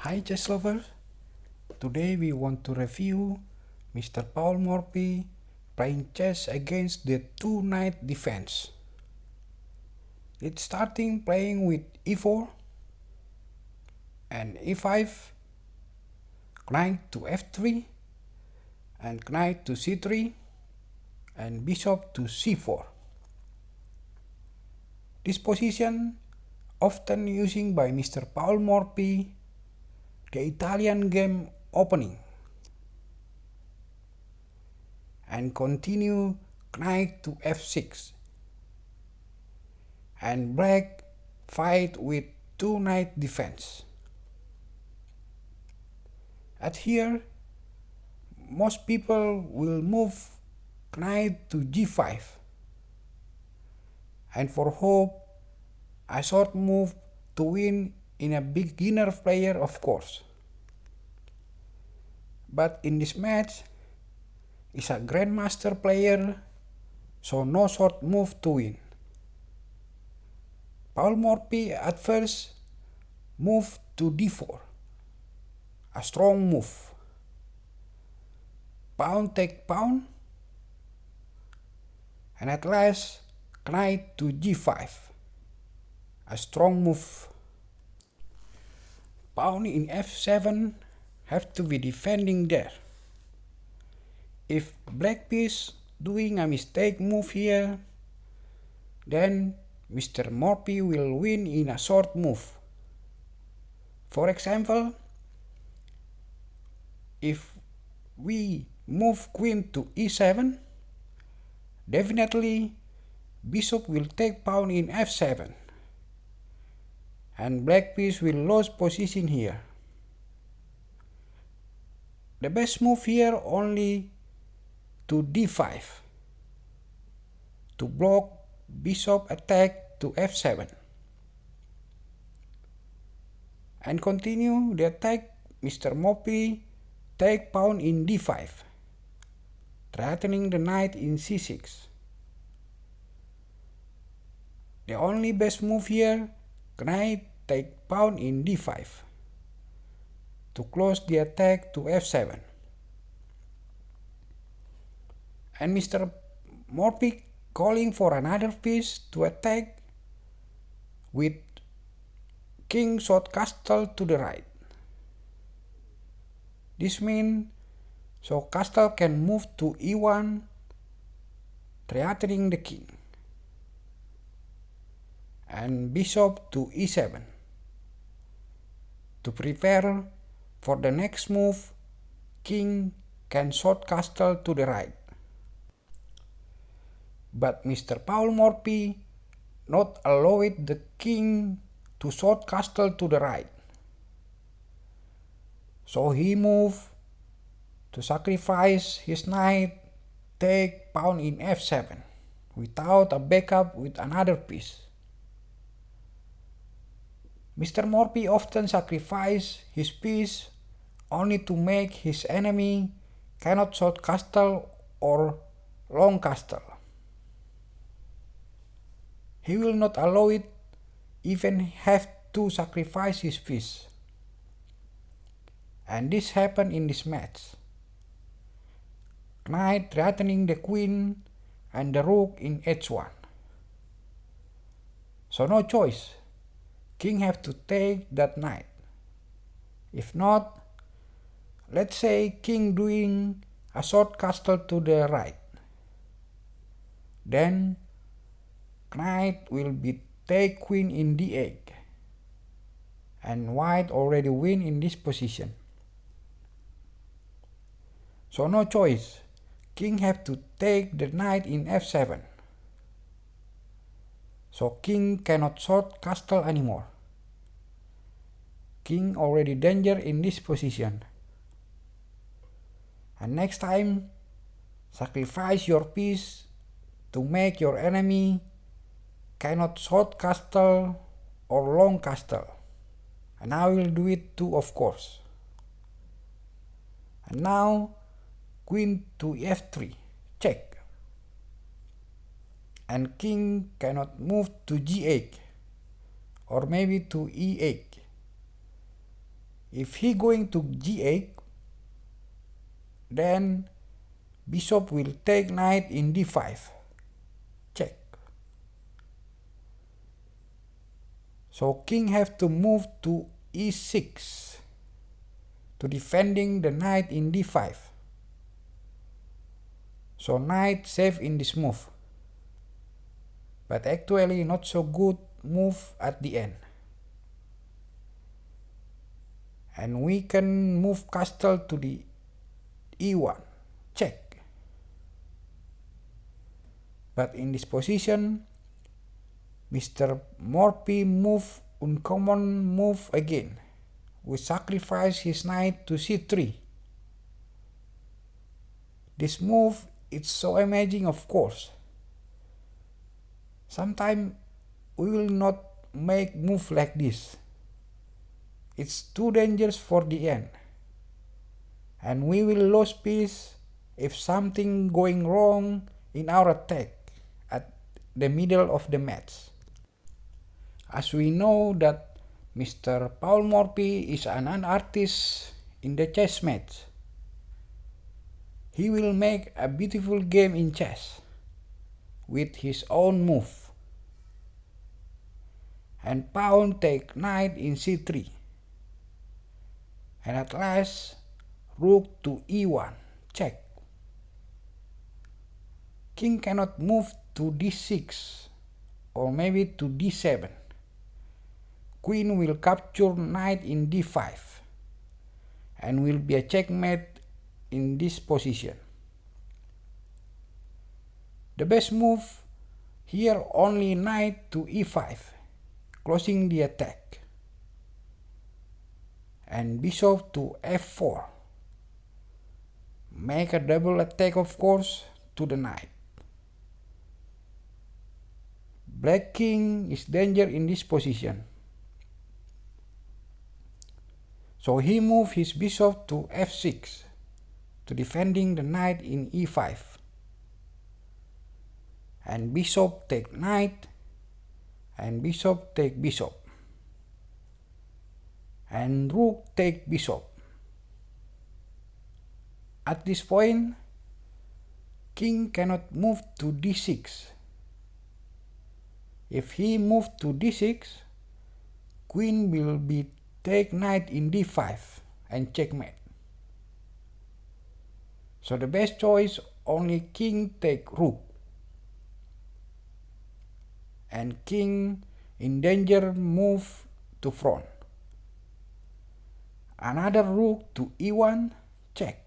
Hi chess lovers! Today we want to review Mr. Paul Morphy playing chess against the 2-knight defense. It's starting playing with e4 and e5, knight to f3 and knight to c3 and bishop to c4. This position often using by Mr. Paul Morphy, the Italian game opening, and continue knight to f6, and black fight with 2-knight defense. At here, most people will move knight to g5, and for hope a short move to win in a beginner player, of course. But in this match is a grandmaster player, so no short move to win. Paul Morphy at first moved to d4, a strong move. Pawn take pawn, and at last knight to g5, a strong move. Pawn in f7 have to be defending there. If black piece doing a mistake move here, then Mr. Morphy will win in a short move. For example, if we move queen to e7, definitely bishop will take pawn in f7, and black piece will lose position here. The best move here only to d5 to block bishop attack to f7, and continue the attack. Mr. Morphy take pawn in d5, threatening the knight in c6. The only best move here, knight take pawn in d5 to close the attack to f7. And Mr. Morphy calling for another piece to attack with king shot castle to the right. This means so castle can move to e1, threatening the king, and bishop to e7 to prepare for the next move. King can shot castle to the right. But Mr. Paul Morphy not allowed the king to shot castle to the right. So he moved to sacrifice his knight, take pawn in f7 without a backup with another piece. Mr. Morphy often sacrifice his piece only to make his enemy cannot short castle or long castle. He will not allow it even have to sacrifice his piece. And this happened in this match. Knight threatening the queen and the rook in h1. So no choice. King have to take that knight. If not, let's say king doing a short castle to the right, then knight will be take queen in d8, and white already win in this position. So no choice. King have to take the knight in f7. So king cannot short castle anymore. King already danger in this position. And next time, sacrifice your piece to make your enemy cannot short castle or long castle. And I will do it too, of course. And now, queen to f3, check. And king cannot move to g8 or maybe to e8. If he going to g8, then bishop will take knight in d5. Check. So king have to move to e6 to defending the knight in d5. So knight safe in this move. But actually not so good move at the end. And we can move castle to the e1. Check. But in this position, Mr. Morphy move uncommon move again. We sacrifice his knight to c3. This move is so amazing, of course. Sometimes we will not make move like this. It's too dangerous for the end. And we will lose peace if something going wrong in our attack at the middle of the match. As we know that Mr. Paul Morphy is an artist in the chess match. He will make a beautiful game in chess with his own move. And pawn take knight in c3. And at last, rook to e1. Check. King cannot move to d6 or maybe to d7. Queen will capture knight in d5 and will be a checkmate in this position. The best move here only knight to e5, closing the attack. And bishop to f4. Make a double attack, of course, to the knight. Black king is danger in this position. So he moved his bishop to f6 to defending the knight in e5. And bishop take knight and bishop take bishop. And rook take bishop. At this point, king cannot move to d6. If he moves to d6, queen will be take knight in d5 and checkmate. So the best choice only king take rook. And king in danger move to front. Another rook to e1, check.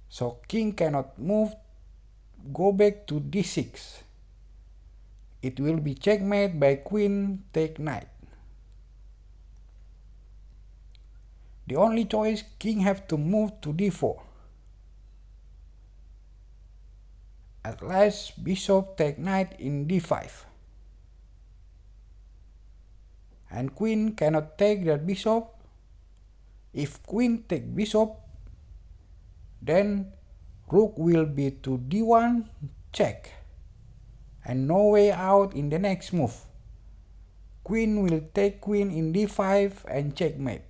So king cannot move, go back to d6. It will be checkmate by queen take knight. The only choice, king have to move to d4. At last, bishop take knight in d5. And queen cannot take that bishop. If queen take bishop, then rook will be to d1, check. And no way out in the next move. Queen will take queen in d5 and checkmate.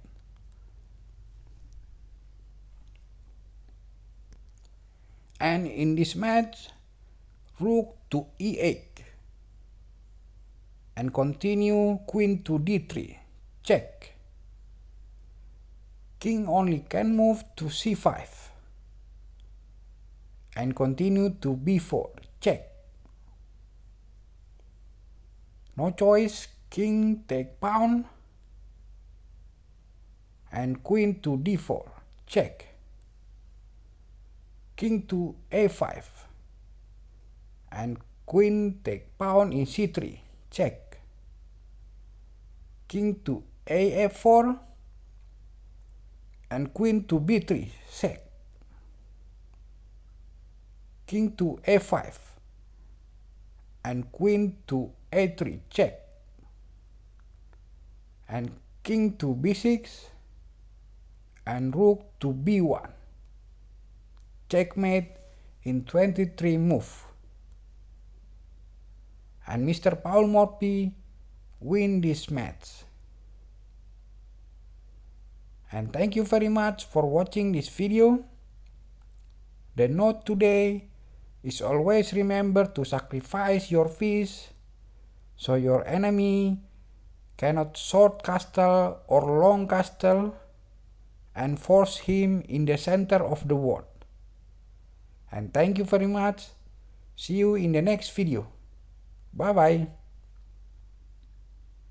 And in this match, rook to e8. And continue queen to d3, check. King only can move to c5. And continue to b4, check. No choice, king take pawn. And queen to d4, check. King to a5. And queen take pawn in c3, check. King to a4. And queen to b3, check. King to a5. And queen to a3, check. And king to b6. And rook to b1. Checkmate in 23 move. And Mr. Paul Morphy win this match. And thank you very much for watching this video. The note today is always remember to sacrifice your piece so your enemy cannot short castle or long castle and force him in the center of the board. And thank you very much. See you in the next video. Bye bye.